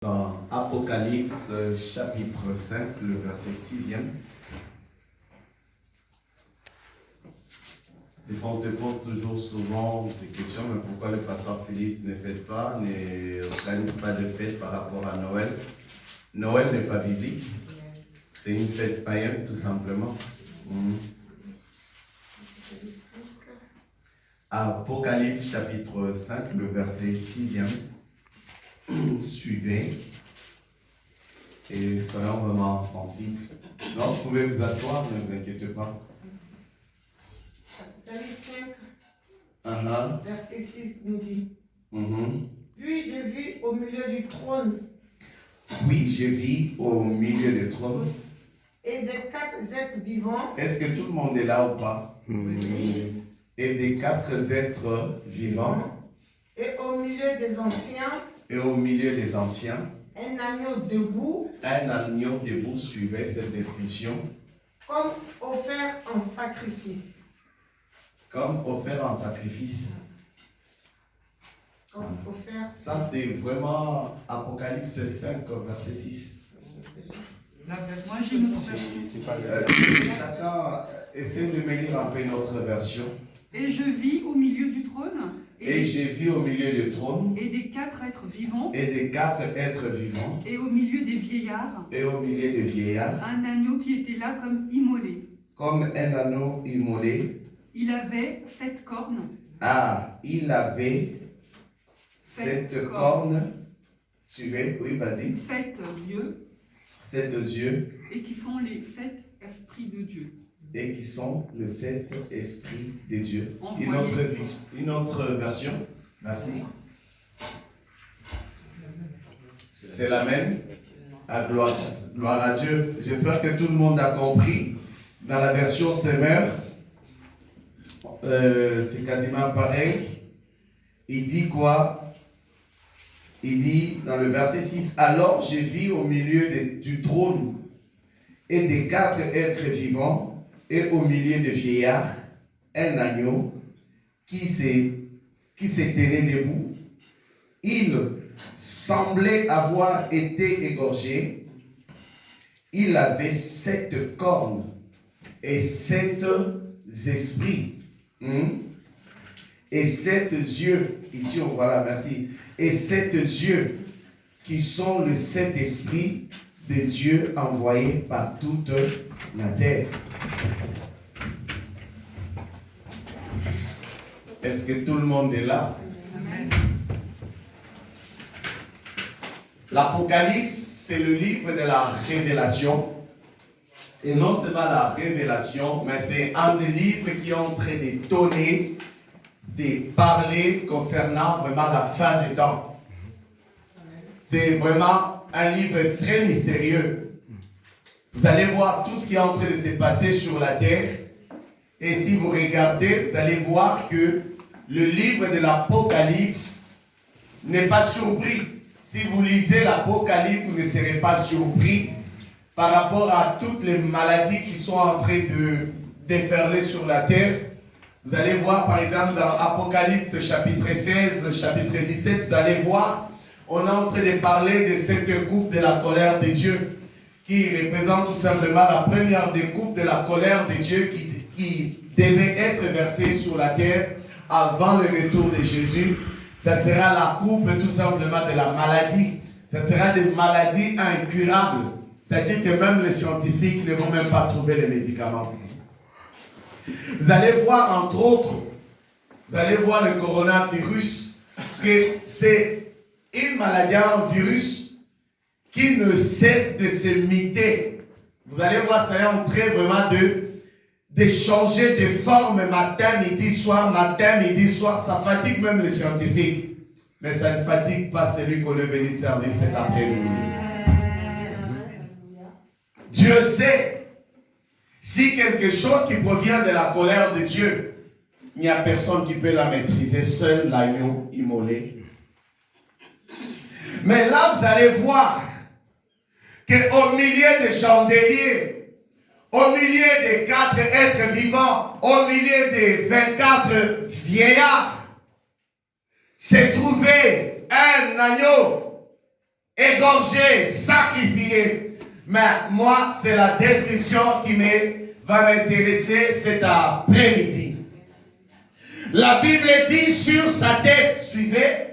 Dans Apocalypse chapitre 5, le verset 6e. Des fois, on se pose toujours souvent des questions, mais pourquoi le pasteur Philippe ne fête pas, n'organise pas de fête par rapport à Noël? Noël n'est pas biblique, c'est une fête païenne tout simplement. Apocalypse chapitre 5, le verset 6e. Suivez et soyons vraiment sensibles. Donc, vous pouvez vous asseoir, ne vous inquiétez pas. Apocalypse 5, verset 6 nous dit. Puis je vis au milieu du trône. Oui, je vis au milieu du trône. Et des 4 êtres vivants. Est-ce que tout le monde est là ou pas? Oui. Et des 4 êtres vivants. Et au milieu des anciens. Et au milieu des anciens. Un agneau debout. Un agneau debout, suivait cette description. Comme offert en sacrifice. Comme offert en sacrifice. Comme offert. Ça, c'est vraiment Apocalypse 5, verset 6. La version. Moi, j'ai une autre version. Chacun essaie de me lire un peu notre version. Et je vis au milieu du trône. Et j'ai vu au milieu du trône. Et des 4 êtres vivants. Et des 4 êtres vivants. Et au milieu des vieillards. Et au milieu des vieillards. Un agneau qui était là comme immolé. Comme un agneau immolé. Il avait 7 cornes. Ah, il avait 7 cornes. Suivez, oui, vas-y. 7 yeux. 7 yeux. Et qui font les 7 esprits de Dieu. Et qui sont le 7 esprits de Dieu. Envoyés. Une autre version. Merci. C'est la même. Ah, gloire à Dieu. J'espère que tout le monde a compris. Dans la version Semeur, c'est quasiment pareil. Il dit quoi? Il dit dans le verset 6, alors j'ai vu au milieu du trône et des 4 êtres vivants et au milieu des vieillards un agneau qui s'est tenu debout. Il semblait avoir été égorgé. Il avait 7 cornes et 7 esprits. Et 7 yeux. Ici on voit là, merci. Et 7 yeux qui sont le 7 esprits de Dieu envoyés par toute la terre. Est-ce que tout le monde est là? L'Apocalypse, c'est le livre de la révélation. Et non seulement la révélation, mais c'est un des livres qui est en train de donner, de parler concernant vraiment la fin du temps. C'est vraiment un livre très mystérieux. Vous allez voir tout ce qui est en train de se passer sur la terre. Et si vous regardez, vous allez voir que le livre de l'Apocalypse n'est pas surpris. Si vous lisez l'Apocalypse, vous ne serez pas surpris par rapport à toutes les maladies qui sont en train de déferler sur la terre. Vous allez voir par exemple dans Apocalypse chapitre 16, chapitre 17, vous allez voir, on est en train de parler de cette coupe de la colère de Dieu, qui représente tout simplement la première des coupes de la colère de Dieu qui devait être versée sur la terre avant le retour de Jésus. Ça sera la coupe tout simplement de la maladie. Ça sera des maladies incurables. C'est-à-dire que même les scientifiques ne vont même pas trouver les médicaments. Vous allez voir entre autres, vous allez voir le coronavirus, que c'est une maladie, un virus qui ne cesse de se muter. Vous allez voir, ça est en train vraiment de changer de forme matin, midi, soir, matin, midi, soir. Ça fatigue même les scientifiques. Mais ça ne fatigue pas celui qu'on est venu servir cet après-midi. Dieu sait, si quelque chose qui provient de la colère de Dieu, il n'y a personne qui peut la maîtriser, seul l'agneau immolé. Mais là, vous allez voir qu'au milieu des chandeliers, au milieu des 4 êtres vivants, au milieu des 24 vieillards, s'est trouvé un agneau égorgé, sacrifié. Mais moi, c'est la description qui va m'intéresser cet après-midi. La Bible dit sur sa tête, suivez,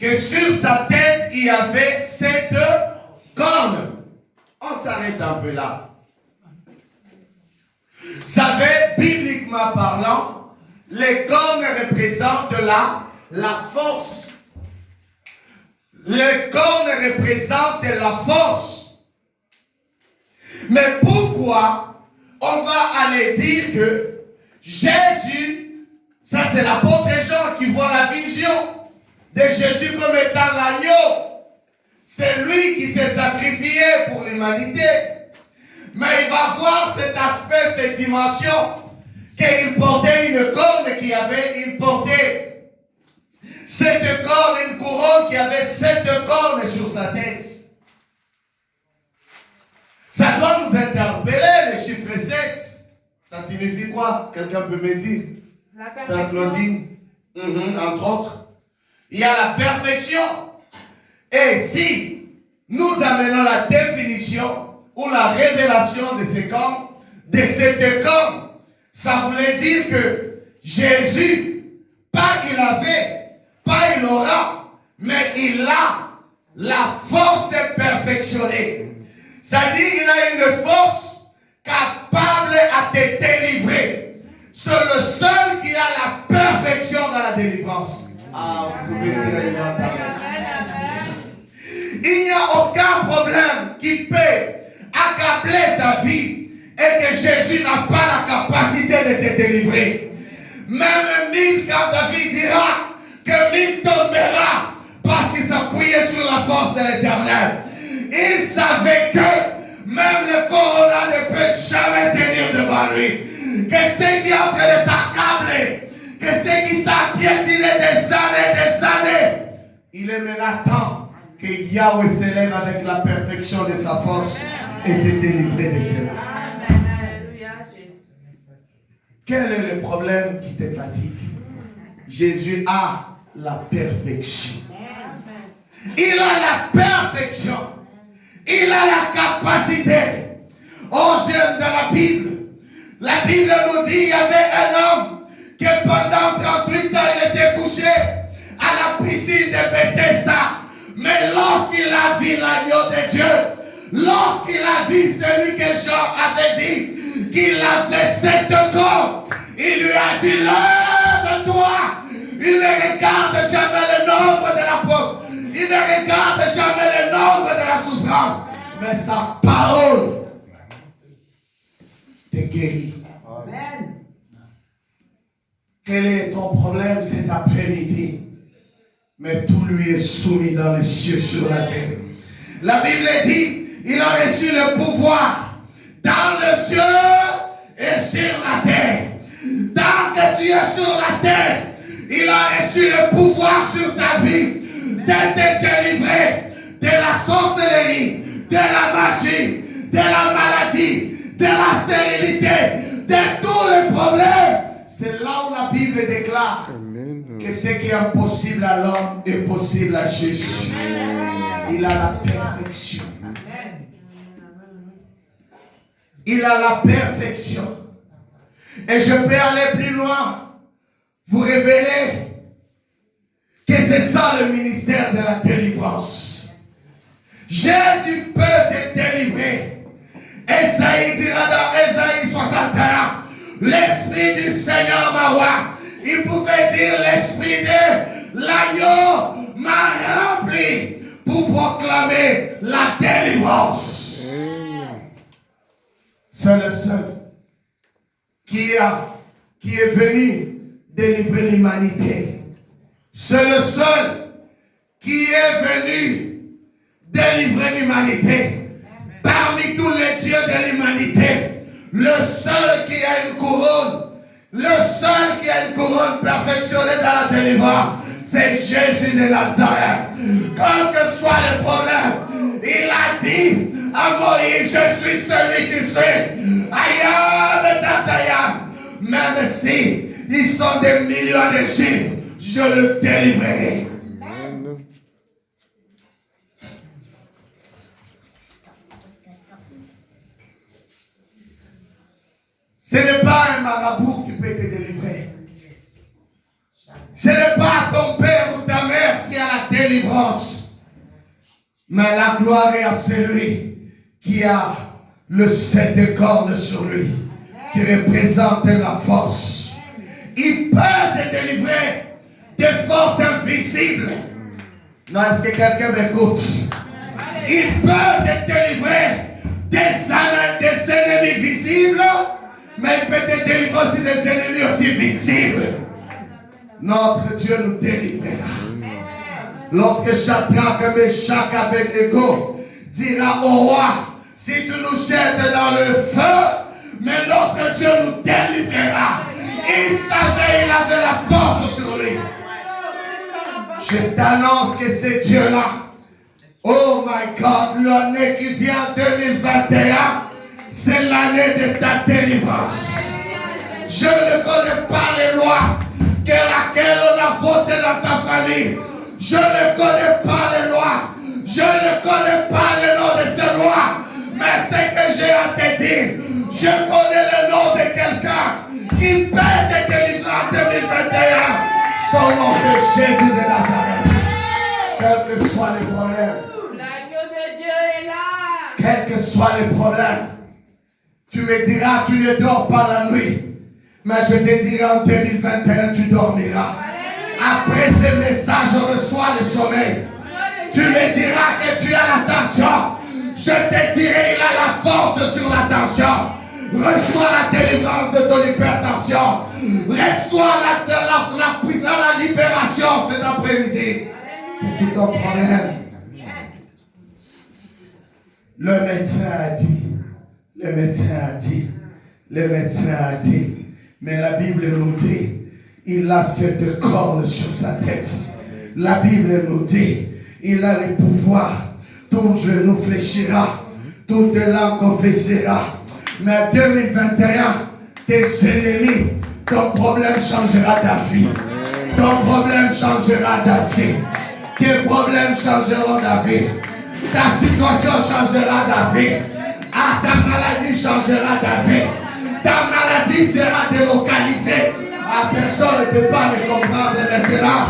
que sur sa tête, il y avait 7 cornes. On s'arrête un peu là. Vous savez, bibliquement parlant, les cornes représentent la force. Les cornes représentent la force. Mais pourquoi on va aller dire que Jésus, ça c'est l'apôtre Jean qui voit la vision de Jésus comme étant l'agneau. C'est lui qui s'est sacrifié pour l'humanité. Mais il va voir cet aspect, cette dimension, qu'il portait une corne il portait 7 cornes, une couronne qui avait 7 cornes sur sa tête. Ça doit nous interpeller, le chiffre 7. Ça signifie quoi? Quelqu'un peut me dire? Ça applaudit. Entre autres. Il y a la perfection. Et si nous amenons la définition ou la révélation de ces cornes, de cette corne, ça voulait dire que Jésus, pas il avait, pas il aura, mais il a la force perfectionnée. C'est-à-dire qu'il a une force capable à te délivrer. C'est le seul qui a la perfection dans la délivrance. Ah, vous pouvez dire le grand amen. Il n'y a aucun problème qui peut accabler ta vie et que Jésus n'a pas la capacité de te délivrer. Même 1000, quand David dira que 1000 tombera parce qu'il s'appuyait sur la force de l'Éternel. Il savait que même le corona ne peut jamais tenir devant lui. Que ce qui est en train de t'accabler, que ce qui t'a piétiné des années, il est maintenant temps que Yahweh s'élève avec la perfection de sa force et te délivrer de cela. Quel est le problème qui te fatigue? Jésus a la perfection. Il a la perfection. Il a la capacité. Oh, j'aime dans la Bible. La Bible nous dit qu'il y avait un homme que pendant 38 ans il était couché à la piscine de Bethesda. Mais lorsqu'il a vu l'agneau de Dieu, lorsqu'il a vu celui que Jean avait dit qu'il avait 7 corps, il lui a dit: lève-toi. Il ne regarde jamais le nombre de la pauvre. Il ne regarde jamais le nombre de la souffrance. Mais sa parole te guérit. Amen. Quel est ton problème cet après-midi? Mais tout lui est soumis dans les cieux, sur la terre. La Bible dit, il a reçu le pouvoir dans les cieux et sur la terre. Tant que tu es sur la terre, il a reçu le pouvoir sur ta vie de te délivrer de la sorcellerie, de la magie, de la maladie, de la stérilité, de tous les problèmes. C'est là où la Bible déclare que ce qui est impossible à l'homme est possible à Jésus. Il a la perfection. Il a la perfection. Et je peux aller plus loin, vous révéler que c'est ça le ministère de la délivrance. Jésus peut te délivrer. Esaïe dira dans Esaïe 61, l'Esprit du Seigneur m'a oint. Il pouvait dire: l'Esprit de l'agneau m'a rempli pour proclamer la délivrance. C'est le seul qui est venu délivrer l'humanité. C'est le seul qui est venu délivrer l'humanité. Parmi tous les dieux de l'humanité, le seul qui a une couronne, le seul qui a une couronne perfectionnée dans la délivrance, c'est Jésus de Nazareth. Quel que soit le problème, il a dit à Moïse: je suis celui qui sait. Ayam Tatayam. Même si ils sont des millions en Égypte, je le délivrerai. Ce n'est pas un marabout qui peut te délivrer. Ce n'est pas ton père ou ta mère qui a la délivrance. Mais la gloire est à celui qui a le 7 cornes sur lui, qui représente la force. Il peut te délivrer des forces invisibles. Non, est-ce que quelqu'un m'écoute? Il peut te délivrer des ennemis visibles, mais il peut te délivrer aussi des ennemis aussi visibles. Notre Dieu nous délivrera. Lorsque Shadrach, Meshach, Abednego dira au roi, si tu nous jettes dans le feu, mais notre Dieu nous délivrera. Il savait, il avait la force sur lui. Je t'annonce que ce Dieu-là, oh my God, l'année qui vient 2021, c'est l'année de ta délivrance. Je ne connais pas les lois que laquelle on a voté dans ta famille. Je ne connais pas les lois. Je ne connais pas le nom de ces lois. Mais ce que j'ai à te dire, je connais le nom de quelqu'un qui peut te délivrer en 2021. Son nom c'est Jésus de Nazareth. Quels que soient les problèmes. L'agneau de Dieu est là. Quels que soient les problèmes. Tu me diras, tu ne dors pas la nuit. Mais je te dirai en 2021, tu dormiras. Après ce message, je reçois le sommeil. Tu me diras que tu as la tension. Je te dirai, il a la force sur la tension. Reçois la délivrance de ton hypertension. Reçois la puissance, la libération cet après-midi. Pour tout ton problème. Le médecin a dit. Le médecin a dit. Mais la Bible nous dit, il a 7 cornes sur sa tête. La Bible nous dit, il a le pouvoir. Tout genou fléchira, toute langue confessera. Mais en 2021, tes ennemis, ton problème changera ta vie. Ton problème changera ta vie. Tes problèmes changeront ta vie. Ta situation changera ta vie. Ah, ta maladie changera ta vie. Ta maladie sera délocalisée. Ah, personne ne peut pas me comprendre maintenant.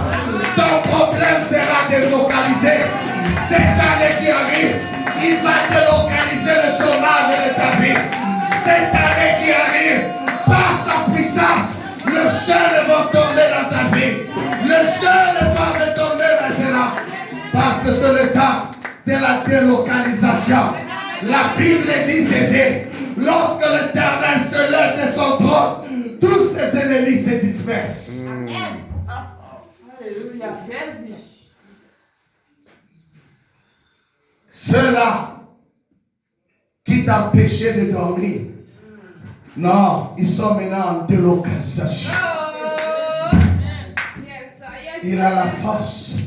Ton problème sera délocalisé. Cette année qui arrive, il va délocaliser le chômage de ta vie. Cette année qui arrive, par sa puissance, le jeûne va tomber dans ta vie. Le jeûne va retomber maintenant. Parce que c'est le temps de la délocalisation. La Bible dit ceci. Lorsque l'Éternel se lève de son trône, tous ses ennemis se dispersent. Alléluia. Ceux-là qui t'empêchaient de dormir, non, ils sont maintenant en délocalisation. Il a la force.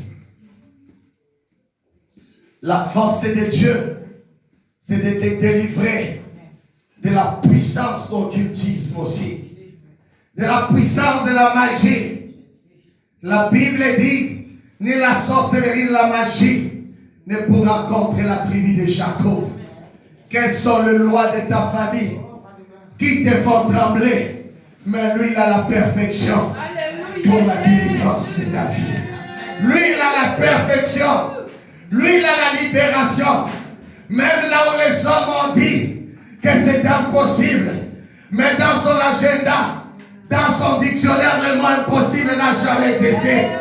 La force de Dieu, c'est de te délivrer de la puissance de l'occultisme aussi. De la puissance de la magie. La Bible dit, ni la sorcellerie ni la magie ne pourra contre la tribu de Jacob. Quelles sont les lois de ta famille qui te font trembler? Mais lui, il a la perfection pour la délivrance de ta vie. Lui, il a la perfection. Lui, il a la libération. Même là où les hommes ont dit que c'est impossible. Mais dans son agenda, dans son dictionnaire, le mot impossible n'a jamais existé.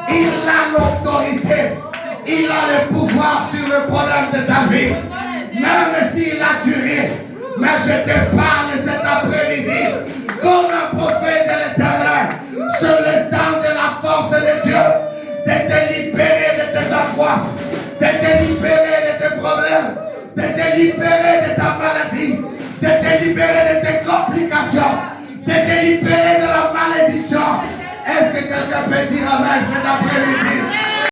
Il a l'autorité. Il a le pouvoir sur le problème de ta vie. Même s'il a duré. Mais je te parle cet après-midi comme un prophète de l'Éternel sur le temps de la force de Dieu, de te libérer de tes angoisses, de te libérer de tes problèmes, de te libérer de ta maladie, de te libérer de tes complications, de te libérer de la malédiction. Est-ce que quelqu'un peut dire amen cet après-midi?